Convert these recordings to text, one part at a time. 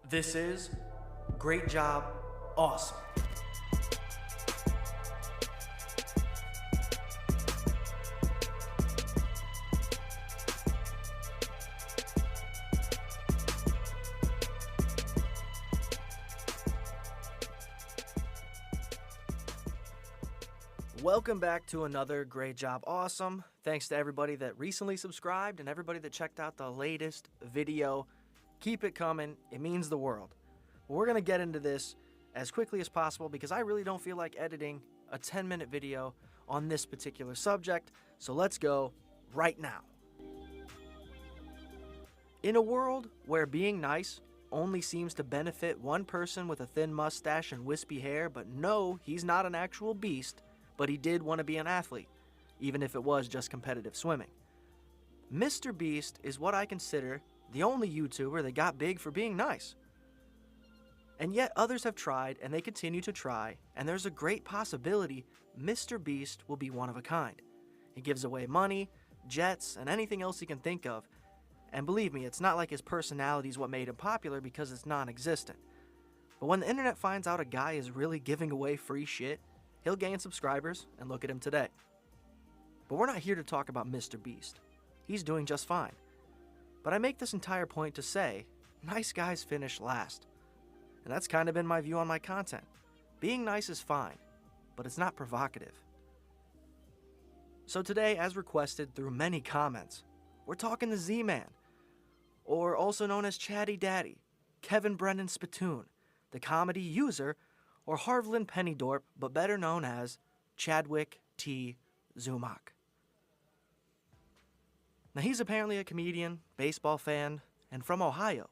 This is Great Job, Awesome. Welcome back to another Great Job, Awesome. Thanks to everybody that recently subscribed and everybody that checked out the latest video. Keep it coming. It means the world. But we're going to get into this as quickly as possible because I really don't feel like editing a 10-minute video on this particular subject. So let's go right now. In a world where being nice only seems to benefit one person with a thin mustache and wispy hair, but no, he's not an actual beast, but he did want to be an athlete, even if it was just competitive swimming. Mr. Beast is what I consider the only YouTuber that got big for being nice. And yet others have tried, and they continue to try, and there's a great possibility Mr. Beast will be one of a kind. He gives away money, jets, and anything else he can think of. And believe me, it's not like his personality is what made him popular because it's non-existent. But when the internet finds out a guy is really giving away free shit, he'll gain subscribers, and look at him today. But we're not here to talk about Mr. Beast. He's doing just fine. But I make this entire point to say, nice guys finish last. And that's kind of been my view on my content. Being nice is fine, but it's not provocative. So today, as requested through many comments, we're talking the Z-Man, or also known as Chatty Daddy, Kevin Brennan Spittoon, the comedy user, or Harvlin Pennydorp, but better known as Chadwick T. Zumock. Now he's apparently a comedian, baseball fan, and from Ohio.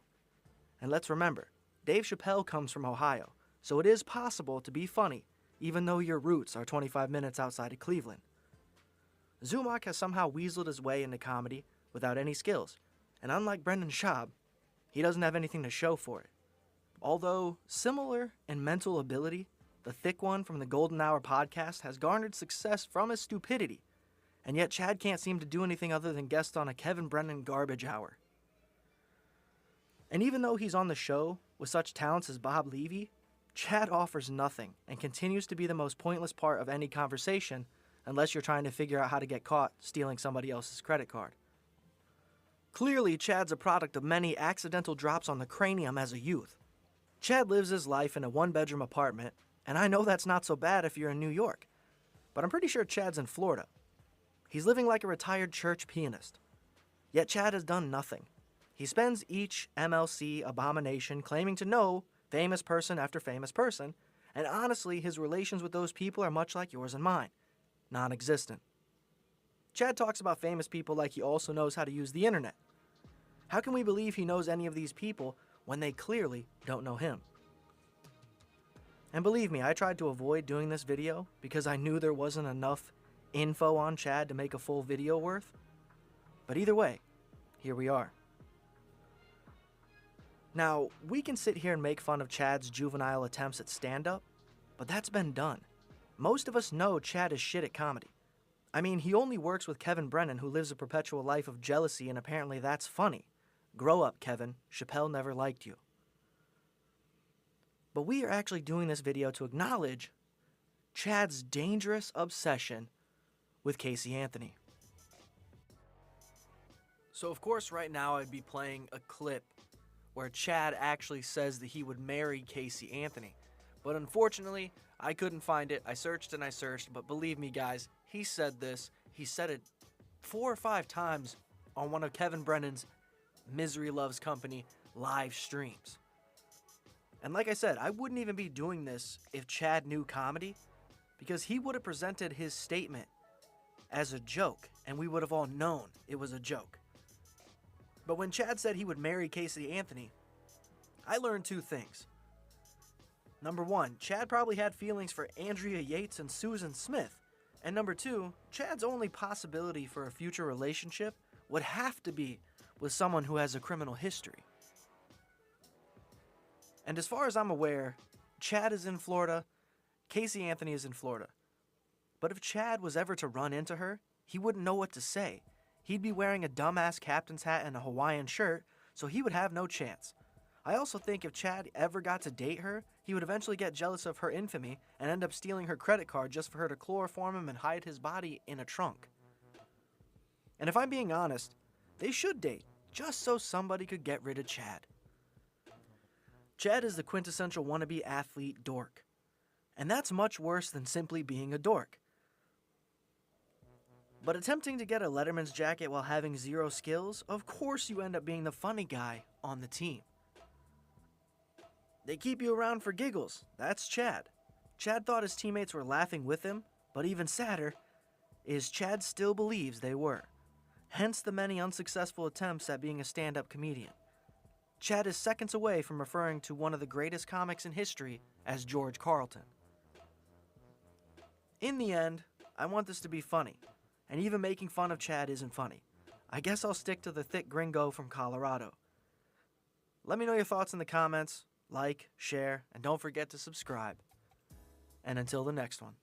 And let's remember, Dave Chappelle comes from Ohio, so it is possible to be funny, even though your roots are 25 minutes outside of Cleveland. Zumock has somehow weaseled his way into comedy without any skills, and unlike Brendan Schaub, he doesn't have anything to show for it. Although similar in mental ability, the thick one from the Golden Hour podcast has garnered success from his stupidity, and yet Chad can't seem to do anything other than guest on a Kevin Brennan garbage hour. And even though he's on the show with such talents as Bob Levy, Chad offers nothing and continues to be the most pointless part of any conversation unless you're trying to figure out how to get caught stealing somebody else's credit card. Clearly, Chad's a product of many accidental drops on the cranium as a youth. Chad lives his life in a one-bedroom apartment, and I know that's not so bad if you're in New York, but I'm pretty sure Chad's in Florida. He's living like a retired church pianist. Yet Chad has done nothing. He spends each MLC abomination claiming to know famous person after famous person, and honestly, his relations with those people are much like yours and mine, non-existent. Chad talks about famous people like he also knows how to use the internet. How can we believe he knows any of these people when they clearly don't know him? And believe me, I tried to avoid doing this video because I knew there wasn't enough info on Chad to make a full video worth. But either way, here we are. Now, we can sit here and make fun of Chad's juvenile attempts at stand-up, but that's been done. Most of us know Chad is shit at comedy. I mean, he only works with Kevin Brennan, who lives a perpetual life of jealousy, and apparently that's funny. Grow up, Kevin. Chappelle never liked you. But we are actually doing this video to acknowledge Chad's dangerous obsession with Casey Anthony. So of course right now I'd be playing a clip where Chad actually says that he would marry Casey Anthony. But unfortunately, I couldn't find it. I searched and I searched, but believe me guys, he said this. He said it 4 or 5 times on one of Kevin Brennan's Misery Loves Company live streams. And like I said, I wouldn't even be doing this if Chad knew comedy, because he would have presented his statement as a joke, and we would have all known it was a joke. But when Chad said he would marry Casey Anthony, I learned 2 things. Number 1, Chad probably had feelings for Andrea Yates and Susan Smith. And number 2, Chad's only possibility for a future relationship would have to be with someone who has a criminal history. And as far as I'm aware, Chad is in Florida, Casey Anthony is in Florida. But if Chad was ever to run into her, he wouldn't know what to say. He'd be wearing a dumbass captain's hat and a Hawaiian shirt, so he would have no chance. I also think if Chad ever got to date her, he would eventually get jealous of her infamy and end up stealing her credit card just for her to chloroform him and hide his body in a trunk. And if I'm being honest, they should date, just so somebody could get rid of Chad. Chad is the quintessential wannabe athlete dork. And that's much worse than simply being a dork. But attempting to get a Letterman's jacket while having zero skills, of course you end up being the funny guy on the team. They keep you around for giggles. That's Chad. Chad thought his teammates were laughing with him, but even sadder is Chad still believes they were. Hence the many unsuccessful attempts at being a stand-up comedian. Chad is seconds away from referring to one of the greatest comics in history as George Carlton. In the end, I want this to be funny, and even making fun of Chad isn't funny. I guess I'll stick to the thick gringo from Colorado. Let me know your thoughts in the comments. Like, share, and don't forget to subscribe. And until the next one.